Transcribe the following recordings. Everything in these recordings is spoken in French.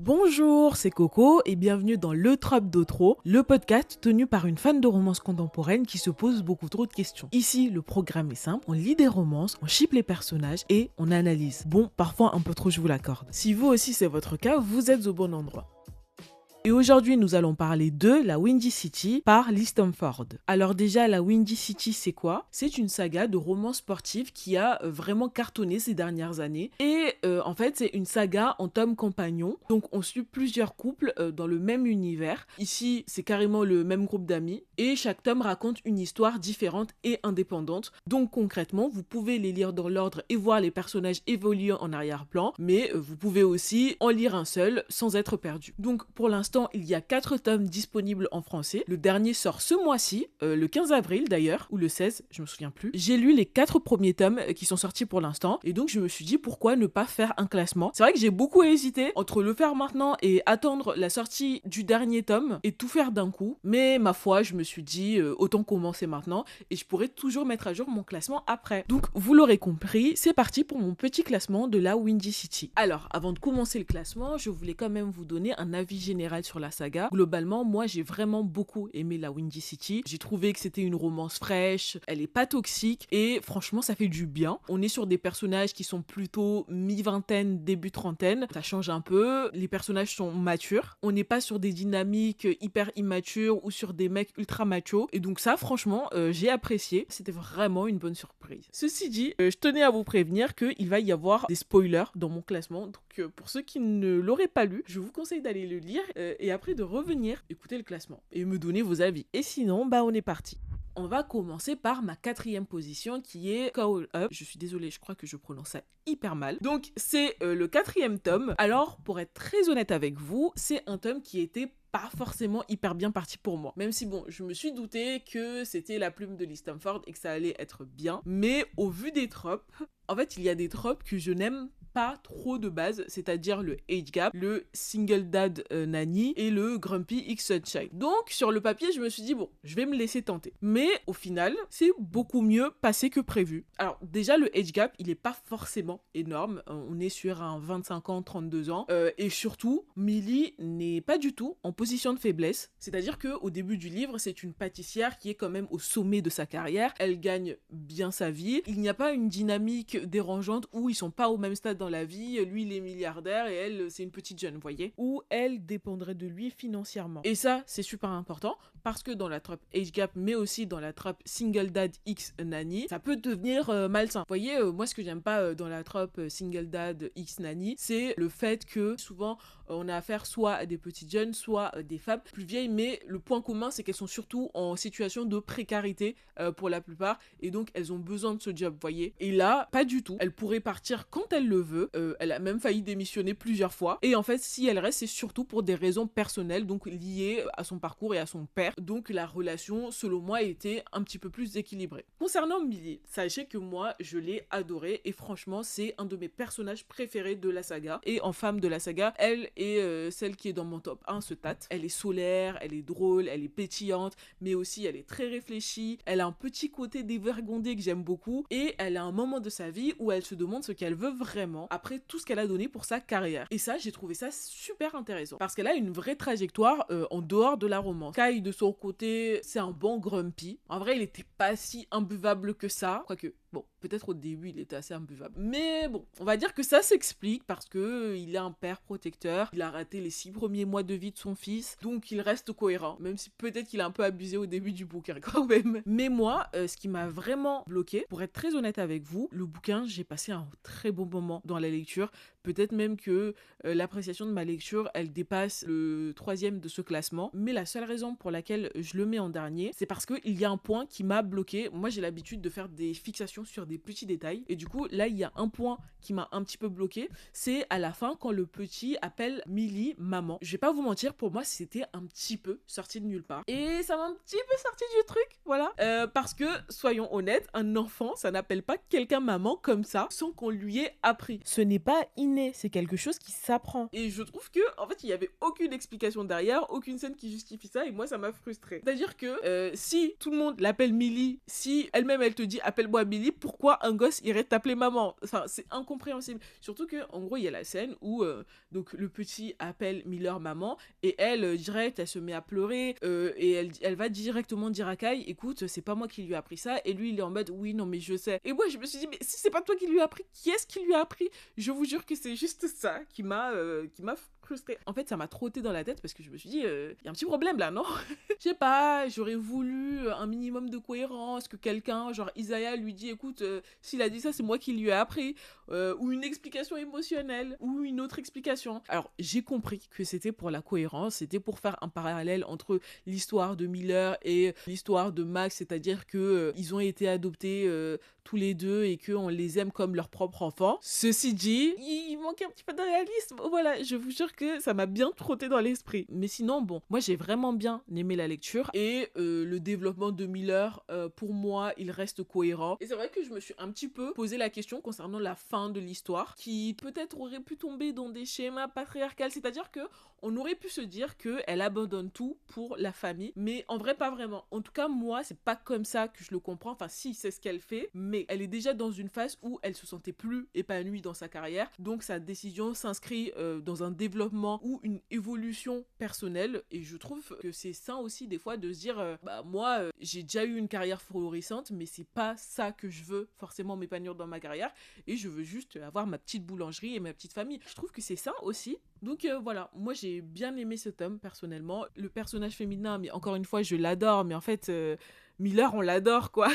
Bonjour, c'est Coco et bienvenue dans Le Trope d'Otro, le podcast tenu par une fan de romance contemporaine qui se pose beaucoup trop de questions. Ici, le programme est simple, on lit des romances, on chipe les personnages et on analyse. Bon, parfois un peu trop, je vous l'accorde. Si vous aussi c'est votre cas, vous êtes au bon endroit. Et aujourd'hui, nous allons parler de La Windy City par Lee Stamford. Alors déjà, La Windy City, c'est quoi ? C'est une saga de romans sportifs qui a vraiment cartonné ces dernières années. Et en fait, c'est une saga en tomes compagnons. Donc, on suit plusieurs couples dans le même univers. Ici, c'est carrément le même groupe d'amis. Et chaque tome raconte une histoire différente et indépendante. Donc, concrètement, vous pouvez les lire dans l'ordre et voir les personnages évoluer en arrière-plan. Mais vous pouvez aussi en lire un seul sans être perdu. Donc, pour l'instant, il y a 4 tomes disponibles en français. Le dernier sort ce mois-ci, le 15 avril d'ailleurs, ou le 16, je me souviens plus. J'ai lu les 4 premiers tomes qui sont sortis pour l'instant, et donc je me suis dit pourquoi ne pas faire un classement. C'est vrai que j'ai beaucoup hésité entre le faire maintenant et attendre la sortie du dernier tome et tout faire d'un coup, mais ma foi, je me suis dit autant commencer maintenant et je pourrais toujours mettre à jour mon classement après. Donc vous l'aurez compris, c'est parti pour mon petit classement de La Windy City. Alors, avant de commencer le classement, je voulais quand même vous donner un avis général sur la saga. Globalement, moi j'ai vraiment beaucoup aimé La Windy City. J'ai trouvé que c'était une romance fraîche, elle est pas toxique et franchement ça fait du bien. On est sur des personnages qui sont plutôt mi-vingtaine, début trentaine. Ça change un peu, les personnages sont matures. On n'est pas sur des dynamiques hyper immatures ou sur des mecs ultra machos. Et donc ça franchement j'ai apprécié. C'était vraiment une bonne surprise. Ceci dit, je tenais à vous prévenir qu'il va y avoir des spoilers dans mon classement. Donc pour ceux qui ne l'auraient pas lu, je vous conseille d'aller le lire et après de revenir écouter le classement et me donner vos avis. Et sinon, on est parti. On va commencer par ma 4e position qui est Call Up. Je suis désolée, je crois que je prononce ça hyper mal. Donc c'est le 4e tome. Alors pour être très honnête avec vous, c'est un tome qui était pas forcément hyper bien parti pour moi. Même si je me suis douté que c'était la plume de Lee Stamford et que ça allait être bien. Mais au vu des tropes, en fait il y a des tropes que je n'aime pas trop de base, c'est-à-dire le age gap, le single dad nanny et le grumpy X sunshine. Donc sur le papier, je me suis dit je vais me laisser tenter. Mais au final, c'est beaucoup mieux passé que prévu. Alors déjà le age gap, il est pas forcément énorme. On est sur un 25 ans, 32 ans et surtout, Millie n'est pas du tout en position de faiblesse. C'est-à-dire que au début du livre, c'est une pâtissière qui est quand même au sommet de sa carrière. Elle gagne bien sa vie. Il n'y a pas une dynamique dérangeante où ils sont pas au même stade dans la vie, lui il est milliardaire et elle c'est une petite jeune, vous voyez, où elle dépendrait de lui financièrement. Et ça c'est super important parce que dans la trope age gap mais aussi dans la trope single dad X nanny, ça peut devenir malsain. Vous voyez, moi ce que j'aime pas dans la trope single dad X nanny, c'est le fait que souvent on a affaire soit à des petites jeunes, soit des femmes plus vieilles, mais le point commun c'est qu'elles sont surtout en situation de précarité pour la plupart et donc elles ont besoin de ce job, vous voyez. Et là, pas du tout. Elle pourrait partir quand elle le veut. Elle a même failli démissionner plusieurs fois. Et en fait, si elle reste, c'est surtout pour des raisons personnelles, donc liées à son parcours et à son père. Donc la relation, selon moi, était un petit peu plus équilibrée. Concernant Millie, sachez que moi, je l'ai adorée et franchement, c'est un de mes personnages préférés de la saga. Et en femme de la saga, elle est celle qui est dans mon top 1, ce Tate. Elle est solaire, elle est drôle, elle est pétillante, mais aussi elle est très réfléchie. Elle a un petit côté dévergondé que j'aime beaucoup et elle a un moment de sa vie où elle se demande ce qu'elle veut vraiment après tout ce qu'elle a donné pour sa carrière. Et ça, j'ai trouvé ça super intéressant parce qu'elle a une vraie trajectoire en dehors de la romance. Kai, de son côté, c'est un bon grumpy. En vrai, il était pas si imbuvable que ça. Quoique, peut-être au début, il était assez imbuvable. Mais on va dire que ça s'explique parce que il est un père protecteur. Il a raté les 6 premiers mois de vie de son fils. Donc, il reste cohérent. Même si peut-être qu'il a un peu abusé au début du bouquin quand même. Mais moi, ce qui m'a vraiment bloqué, pour être très honnête avec vous, le bouquin, j'ai passé un très bon moment dans la lecture. Peut-être même que l'appréciation de ma lecture, elle dépasse le 3e de ce classement. Mais la seule raison pour laquelle je le mets en dernier, c'est parce qu'il y a un point qui m'a bloqué. Moi, j'ai l'habitude de faire des fixations sur des petits détails. Et du coup, là, il y a un point qui m'a un petit peu bloqué. C'est à la fin, quand le petit appelle Millie maman. Je vais pas vous mentir, pour moi, c'était un petit peu sorti de nulle part. Et ça m'a un petit peu sorti du truc, voilà. Parce que, soyons honnêtes, un enfant, ça n'appelle pas quelqu'un maman comme ça, sans qu'on lui ait appris. Ce n'est pas inné, c'est quelque chose qui s'apprend. Et je trouve que, en fait, il y avait aucune explication derrière, aucune scène qui justifie ça, et moi, ça m'a frustrée. C'est-à-dire que si tout le monde l'appelle Millie, si elle-même elle te dit appelle-moi Millie, pourquoi un gosse irait t'appeler maman. Enfin, c'est incompréhensible. Surtout que, en gros, il y a la scène où donc le petit appelle Miller maman et elle, direct, elle se met à pleurer et elle va directement dire à Kai, écoute, c'est pas moi qui lui ai appris ça. Et lui, il est en mode, oui, non, mais je sais. Et moi, je me suis dit, mais si c'est pas toi qui lui as appris, qui est-ce qui lui a appris? Je vous jure que c'est juste ça qui m'a frustrée. En fait, ça m'a trotté dans la tête parce que je me suis dit, il y a un petit problème là, non? Je sais pas, j'aurais voulu un minimum de cohérence, que quelqu'un, genre Isaiah, lui dit, écoute, s'il a dit ça, c'est moi qui lui ai appris, ou une explication émotionnelle, ou une autre explication. Alors, j'ai compris que c'était pour la cohérence, c'était pour faire un parallèle entre l'histoire de Miller et l'histoire de Max, c'est-à-dire que ils ont été adoptés tous les deux et qu'on les aime comme leur propre enfant. Ceci dit, il manque un petit peu de réalisme. Voilà, je vous jure que ça m'a bien trotté dans l'esprit. Mais sinon, bon, moi j'ai vraiment bien aimé la lecture et le développement de Miller, pour moi, il reste cohérent. Et c'est vrai que je me suis un petit peu posé la question concernant la fin de l'histoire, qui peut-être aurait pu tomber dans des schémas patriarcaux, c'est-à-dire que on aurait pu se dire qu'elle abandonne tout pour la famille, mais en vrai pas vraiment. En tout cas, moi, c'est pas comme ça que je le comprends. Enfin, si, c'est ce qu'elle fait, mais elle est déjà dans une phase où elle se sentait plus épanouie dans sa carrière, donc sa décision s'inscrit dans un développement ou une évolution personnelle, et je trouve que c'est sain aussi des fois de se dire, moi, j'ai déjà eu une carrière florissante, mais c'est pas ça que je veux forcément m'épanouir dans ma carrière, et je veux juste avoir ma petite boulangerie et ma petite famille. Je trouve que c'est sain aussi. Donc voilà, moi j'ai bien aimé ce tome personnellement. Le personnage féminin, mais encore une fois, je l'adore, mais en fait, Miller, on l'adore quoi.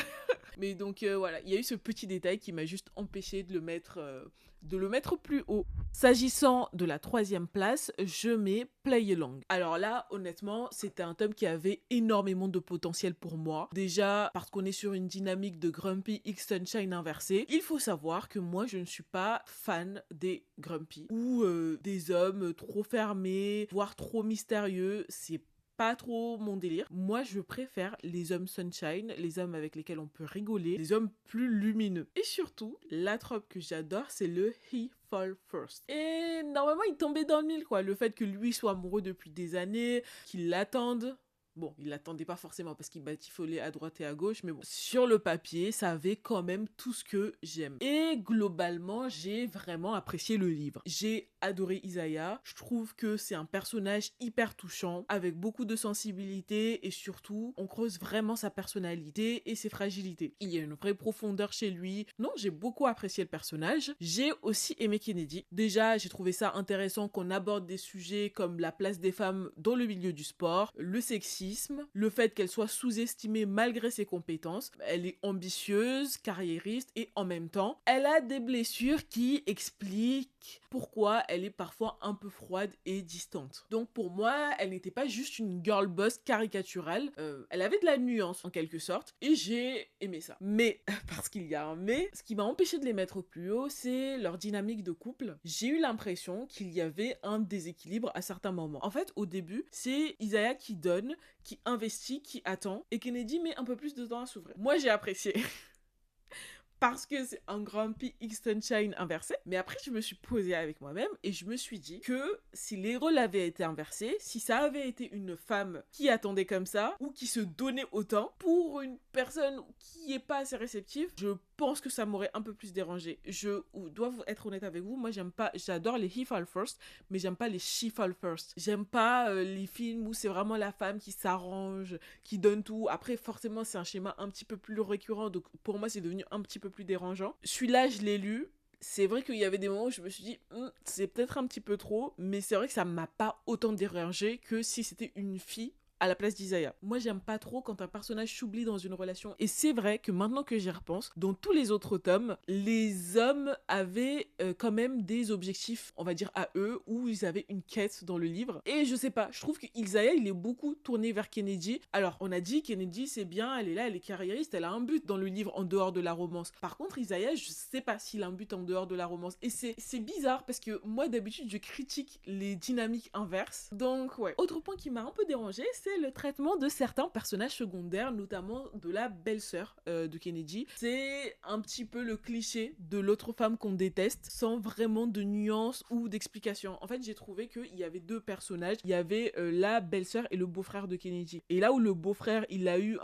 Mais donc voilà, il y a eu ce petit détail qui m'a juste empêché de le mettre plus haut. S'agissant de la 3e place, je mets Play Along. Alors là, honnêtement, c'était un tome qui avait énormément de potentiel pour moi. Déjà, parce qu'on est sur une dynamique de Grumpy X Sunshine inversée. Il faut savoir que moi, je ne suis pas fan des Grumpy ou des hommes trop fermés, voire trop mystérieux. C'est pas trop mon délire. Moi, je préfère les hommes sunshine, les hommes avec lesquels on peut rigoler, les hommes plus lumineux. Et surtout, la trope que j'adore, c'est le He Fall First. Et normalement, il tombait dans le mille, quoi. Le fait que lui soit amoureux depuis des années, qu'il l'attende. Bon, il l'attendait pas forcément parce qu'il batifolait à droite et à gauche, mais bon, sur le papier, ça avait quand même tout ce que j'aime. Et globalement, j'ai vraiment apprécié le livre. J'ai adoré Isaiah. Je trouve que c'est un personnage hyper touchant, avec beaucoup de sensibilité et surtout, on creuse vraiment sa personnalité et ses fragilités. Il y a une vraie profondeur chez lui. Non, j'ai beaucoup apprécié le personnage. J'ai aussi aimé Kennedy. Déjà, j'ai trouvé ça intéressant qu'on aborde des sujets comme la place des femmes dans le milieu du sport, le sexisme, le fait qu'elle soit sous-estimée malgré ses compétences. Elle est ambitieuse, carriériste et en même temps, elle a des blessures qui expliquent pourquoi elle est parfois un peu froide et distante. Donc pour moi, elle n'était pas juste une girl boss caricaturale, elle avait de la nuance en quelque sorte, et j'ai aimé ça. Mais, parce qu'il y a un mais, ce qui m'a empêché de les mettre plus haut, c'est leur dynamique de couple. J'ai eu l'impression qu'il y avait un déséquilibre à certains moments. En fait, au début, c'est Isaiah qui donne, qui investit, qui attend, et Kennedy met un peu plus de temps à s'ouvrir. Moi, j'ai apprécié. Parce que c'est un Grumpy X Sunshine inversé. Mais après, je me suis posée avec moi-même et je me suis dit que si les rôles avaient été inversés, si ça avait été une femme qui attendait comme ça, ou qui se donnait autant, pour une personne qui est pas assez réceptive, je pense que ça m'aurait un peu plus dérangé. Je dois être honnête avec vous, moi j'adore les He Fall First, mais j'aime pas les She Fall First. J'aime pas les films où c'est vraiment la femme qui s'arrange, qui donne tout. Après, forcément, c'est un schéma un petit peu plus récurrent, donc pour moi, c'est devenu un petit peu plus dérangeant. Celui-là, je l'ai lu. C'est vrai qu'il y avait des moments où je me suis dit c'est peut-être un petit peu trop, mais c'est vrai que ça m'a pas autant dérangé que si c'était une fille à la place d'Isaiah. Moi, j'aime pas trop quand un personnage s'oublie dans une relation. Et c'est vrai que maintenant que j'y repense, dans tous les autres tomes, les hommes avaient quand même des objectifs, on va dire, à eux, où ils avaient une quête dans le livre. Et je sais pas, je trouve que Isaiah, il est beaucoup tourné vers Kennedy. Alors, on a dit, Kennedy, c'est bien, elle est là, elle est carriériste, elle a un but dans le livre en dehors de la romance. Par contre, Isaiah, je sais pas s'il a un but en dehors de la romance. Et c'est bizarre, parce que moi, d'habitude, je critique les dynamiques inverses. Donc, ouais. Autre point qui m'a un peu dérangé, c'est c'est le traitement de certains personnages secondaires, notamment de la belle-sœur de Kennedy. C'est un petit peu le cliché de l'autre femme qu'on déteste, sans vraiment de nuances ou d'explications. En fait, j'ai trouvé qu'il y avait deux personnages. Il y avait la belle-sœur et le beau-frère de Kennedy. Et là où le beau-frère, il a eu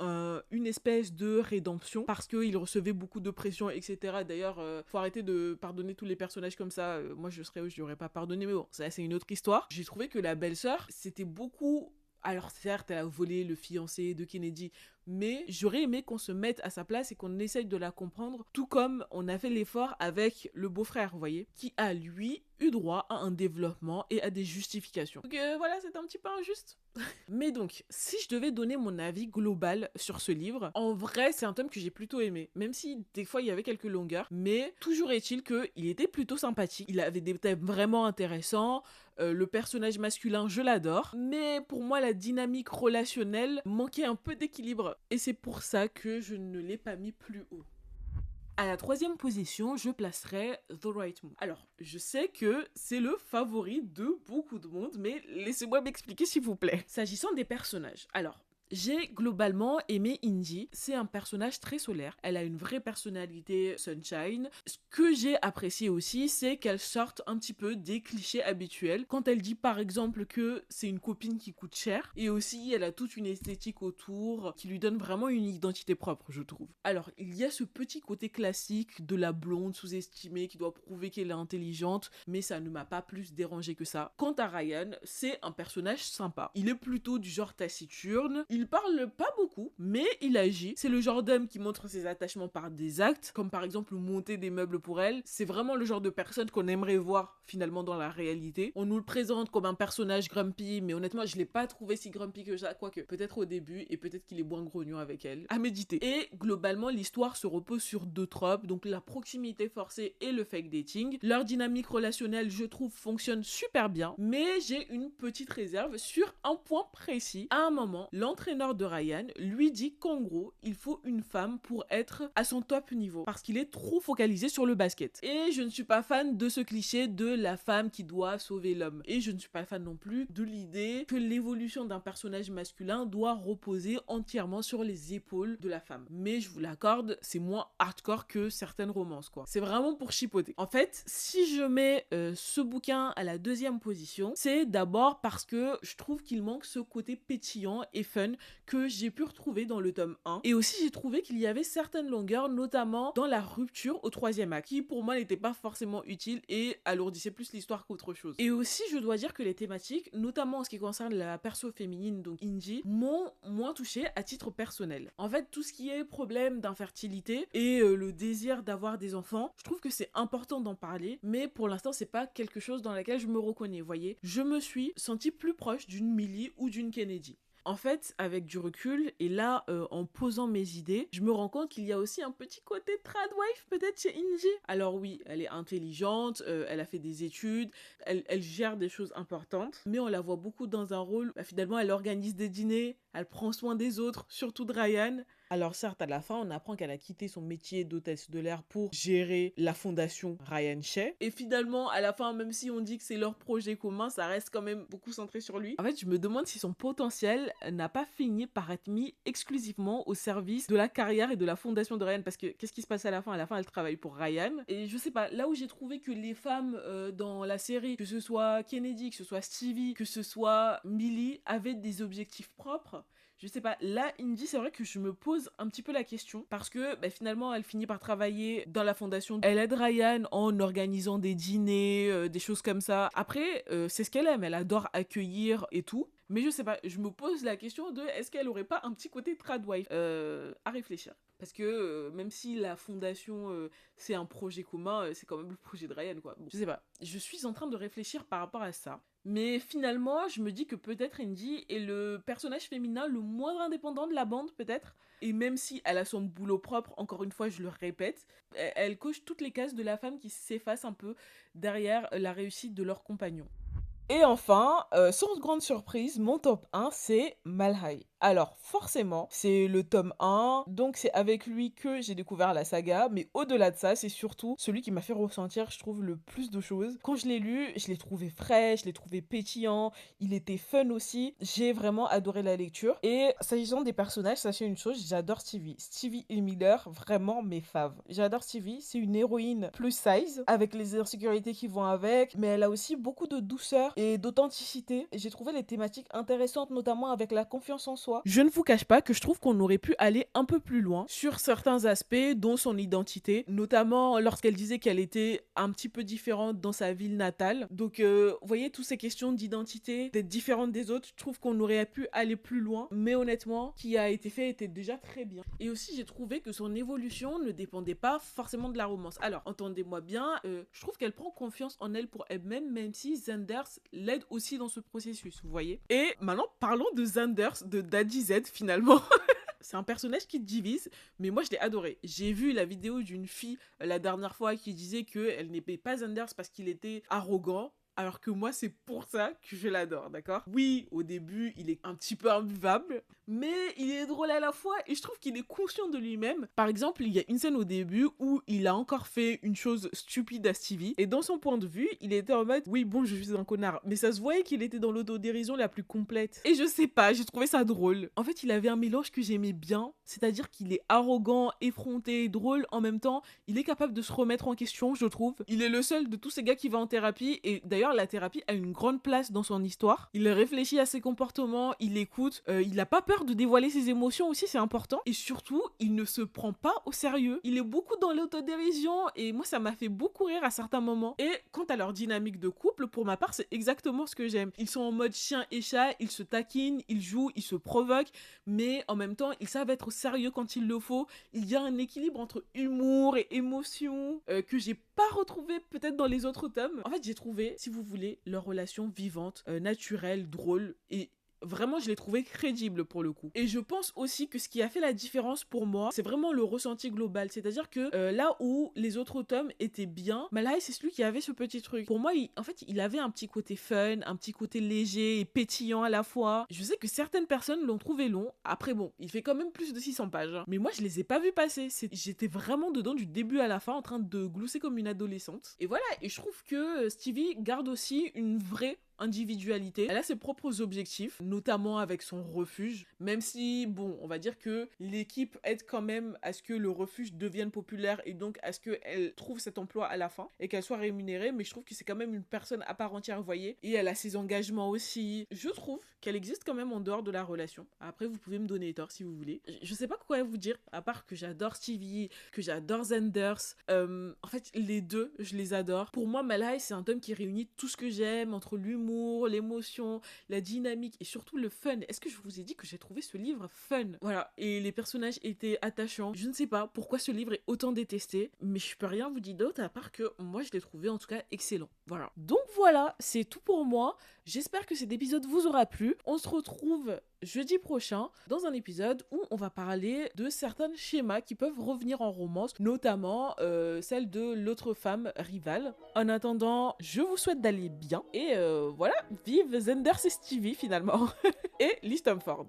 une espèce de rédemption, parce qu'il recevait beaucoup de pression, etc. D'ailleurs, faut arrêter de pardonner tous les personnages comme ça. Moi, je serais où je n'aurais pas pardonné, mais bon, ça, c'est une autre histoire. J'ai trouvé que la belle-sœur, c'était beaucoup... Alors certes, elle a volé le fiancé de Kennedy, mais j'aurais aimé qu'on se mette à sa place et qu'on essaye de la comprendre, tout comme on a fait l'effort avec le beau-frère, vous voyez, qui a, lui, eu droit à un développement et à des justifications. Donc voilà, c'est un petit peu injuste. Mais donc, si je devais donner mon avis global sur ce livre, en vrai, c'est un tome que j'ai plutôt aimé, même si des fois il y avait quelques longueurs, mais toujours est-il qu'il était plutôt sympathique, il avait des thèmes vraiment intéressants, le personnage masculin, je l'adore, mais pour moi, la dynamique relationnelle manquait un peu d'équilibre, et c'est pour ça que je ne l'ai pas mis plus haut. À la troisième position, je placerai The Right Move. Alors, je sais que c'est le favori de beaucoup de monde, mais laissez-moi m'expliquer s'il vous plaît. S'agissant des personnages, alors... J'ai globalement aimé Indy, c'est un personnage très solaire, elle a une vraie personnalité sunshine. Ce que j'ai apprécié aussi, c'est qu'elle sorte un petit peu des clichés habituels. Quand elle dit par exemple que c'est une copine qui coûte cher, et aussi elle a toute une esthétique autour qui lui donne vraiment une identité propre, je trouve. Alors, il y a ce petit côté classique de la blonde sous-estimée qui doit prouver qu'elle est intelligente, mais ça ne m'a pas plus dérangé que ça. Quant à Ryan, c'est un personnage sympa. Il est plutôt du genre taciturne. Il parle pas beaucoup, mais il agit. C'est le genre d'homme qui montre ses attachements par des actes, comme par exemple monter des meubles pour elle. C'est vraiment le genre de personne qu'on aimerait voir finalement dans la réalité. On nous le présente comme un personnage grumpy, mais honnêtement, je l'ai pas trouvé si grumpy que ça, quoique peut-être au début, et peut-être qu'il est moins grognon avec elle. À méditer. Et globalement, l'histoire se repose sur deux tropes, donc la proximité forcée et le fake dating. Leur dynamique relationnelle, je trouve, fonctionne super bien, mais j'ai une petite réserve sur un point précis. À un moment, l'entraîneur de Ryan lui dit qu'en gros, il faut une femme pour être à son top niveau, parce qu'il est trop focalisé sur le basket. Et je ne suis pas fan de ce cliché de la femme qui doit sauver l'homme. Et je ne suis pas fan non plus de l'idée que l'évolution d'un personnage masculin doit reposer entièrement sur les épaules de la femme. Mais je vous l'accorde, c'est moins hardcore que certaines romances, quoi. C'est vraiment pour chipoter. En fait, si je mets ce bouquin à la deuxième position, c'est d'abord parce que je trouve qu'il manque ce côté pétillant et fun que j'ai pu retrouver dans le tome 1. Et aussi, j'ai trouvé qu'il y avait certaines longueurs, notamment dans la rupture au troisième acte, qui pour moi n'était pas forcément utile et alourdissait plus l'histoire qu'autre chose. Et aussi, je dois dire que les thématiques, notamment en ce qui concerne la perso féminine, donc Indy, m'ont moins touchée à titre personnel. En fait, tout ce qui est problème d'infertilité et le désir d'avoir des enfants, je trouve que c'est important d'en parler, mais pour l'instant, c'est pas quelque chose dans laquelle je me reconnais, vous voyez. Je me suis sentie plus proche d'une Millie ou d'une Kennedy. En fait, avec du recul, et là, en posant mes idées, je me rends compte qu'il y a aussi un petit côté tradwife peut-être chez Indy. Alors oui, elle est intelligente, elle a fait des études, elle gère des choses importantes, mais on la voit beaucoup dans un rôle, finalement, elle organise des dîners, elle prend soin des autres, surtout de Ryan. Alors certes, à la fin, on apprend qu'elle a quitté son métier d'hôtesse de l'air pour gérer la fondation Ryan Shea. Et finalement, à la fin, même si on dit que c'est leur projet commun, ça reste quand même beaucoup centré sur lui. En fait, je me demande si son potentiel n'a pas fini par être mis exclusivement au service de la carrière et de la fondation de Ryan. Parce que qu'est-ce qui se passe à la fin? À la fin, elle travaille pour Ryan. Et je sais pas, là où j'ai trouvé que les femmes dans la série, que ce soit Kennedy, que ce soit Stevie, que ce soit Millie, avaient des objectifs propres. Je sais pas, là, Indy, c'est vrai que je me pose un petit peu la question parce que finalement, elle finit par travailler dans la fondation. Elle aide Ryan en organisant des dîners, des choses comme ça. Après, c'est ce qu'elle aime, elle adore accueillir et tout. Mais je sais pas, je me pose la question de est-ce qu'elle aurait pas un petit côté tradwife à réfléchir. Parce que même si la fondation c'est un projet commun, c'est quand même le projet de Ryan, quoi. Bon, je sais pas, je suis en train de réfléchir par rapport à ça. Mais finalement, je me dis que peut-être Indy est le personnage féminin le moins indépendant de la bande, peut-être. Et même si elle a son boulot propre, encore une fois, je le répète, elle coche toutes les cases de la femme qui s'efface un peu derrière la réussite de leur compagnon. Et enfin, sans grande surprise, mon top 1, c'est Malhaï. Alors, forcément, c'est le tome 1, donc c'est avec lui que j'ai découvert la saga, mais au-delà de ça, c'est surtout celui qui m'a fait ressentir, je trouve, le plus de choses. Quand je l'ai lu, je l'ai trouvé frais, je l'ai trouvé pétillant, il était fun aussi. J'ai vraiment adoré la lecture. Et s'agissant des personnages, sachez une chose, j'adore Stevie. Stevie et Miller, vraiment mes faves. J'adore Stevie, c'est une héroïne plus size, avec les insécurités qui vont avec, mais elle a aussi beaucoup de douceur et d'authenticité. J'ai trouvé les thématiques intéressantes, notamment avec la confiance en soi. Je ne vous cache pas que je trouve qu'on aurait pu aller un peu plus loin sur certains aspects, dont son identité, notamment lorsqu'elle disait qu'elle était un petit peu différente dans sa ville natale. Donc, vous voyez, toutes ces questions d'identité, d'être différente des autres, je trouve qu'on aurait pu aller plus loin, mais honnêtement, ce qui a été fait était déjà très bien. Et aussi, j'ai trouvé que son évolution ne dépendait pas forcément de la romance. Alors, entendez-moi bien, je trouve qu'elle prend confiance en elle pour elle-même, même si Xanders l'aide aussi dans ce processus, vous voyez. Et maintenant, parlons de Xanders, de Daddy Z, finalement. C'est un personnage qui te divise, mais moi je l'ai adoré. J'ai vu la vidéo d'une fille la dernière fois qui disait qu'elle n'aimait pas Xanders parce qu'il était arrogant. Alors que moi, c'est pour ça que je l'adore, d'accord? Oui, au début, il est un petit peu imbuvable, mais il est drôle à la fois et je trouve qu'il est conscient de lui-même. Par exemple, il y a une scène au début où il a encore fait une chose stupide à Stevie et dans son point de vue, il était en mode « Oui, bon, je suis un connard », mais ça se voyait qu'il était dans l'autodérision la plus complète. Et je sais pas, j'ai trouvé ça drôle. En fait, il avait un mélange que j'aimais bien, c'est-à-dire qu'il est arrogant, effronté, drôle, en même temps, il est capable de se remettre en question, je trouve. Il est le seul de tous ces gars qui va en thérapie et d'ailleurs, la thérapie a une grande place dans son histoire. Il réfléchit à ses comportements, il écoute, il n'a pas peur de dévoiler ses émotions aussi, c'est important. Et surtout, il ne se prend pas au sérieux. Il est beaucoup dans l'autodérision et moi, ça m'a fait beaucoup rire à certains moments. Et quant à leur dynamique de couple, pour ma part, c'est exactement ce que j'aime. Ils sont en mode chien et chat, ils se taquinent, ils jouent, ils se provoquent, mais en même temps, ils savent être sérieux quand il le faut. Il y a un équilibre entre humour et émotion que j'ai pas retrouvé peut-être dans les autres tomes. En fait, j'ai trouvé, si vous voulez, leur relation vivante, naturelle, drôle et vraiment, je l'ai trouvé crédible pour le coup. Et je pense aussi que ce qui a fait la différence pour moi, c'est vraiment le ressenti global. C'est-à-dire que là où les autres tomes étaient bien, Malahai, c'est celui qui avait ce petit truc. Pour moi, il avait un petit côté fun, un petit côté léger et pétillant à la fois. Je sais que certaines personnes l'ont trouvé long. Après, bon, il fait quand même plus de 600 pages. Hein. Mais moi, je les ai pas vus passer. J'étais vraiment dedans du début à la fin, en train de glousser comme une adolescente. Et voilà, et je trouve que Stevie garde aussi une vraie individualité. Elle a ses propres objectifs, notamment avec son refuge, même si, bon, on va dire que l'équipe aide quand même à ce que le refuge devienne populaire et donc à ce qu'elle trouve cet emploi à la fin et qu'elle soit rémunérée, mais je trouve que c'est quand même une personne à part entière, vous voyez, et elle a ses engagements aussi. Je trouve qu'elle existe quand même en dehors de la relation. Après, vous pouvez me donner tort si vous voulez. Je sais pas quoi vous dire, à part que j'adore Stevie, que j'adore Xanders. En fait, les deux, je les adore. Pour moi, Malahai, c'est un tome qui réunit tout ce que j'aime, entre l'humour, l'émotion, la dynamique et surtout le fun. Est-ce que je vous ai dit que j'ai trouvé ce livre fun? Voilà, et les personnages étaient attachants. Je ne sais pas pourquoi ce livre est autant détesté, mais je peux rien vous dire d'autre à part que moi je l'ai trouvé en tout cas excellent. Voilà. Donc voilà, c'est tout pour moi. J'espère que cet épisode vous aura plu. On se retrouve jeudi prochain dans un épisode où on va parler de certains schémas qui peuvent revenir en romance, notamment celle de l'autre femme rivale. En attendant, je vous souhaite d'aller bien et voilà, vive Xanders et Stevie finalement et Lee Stamford.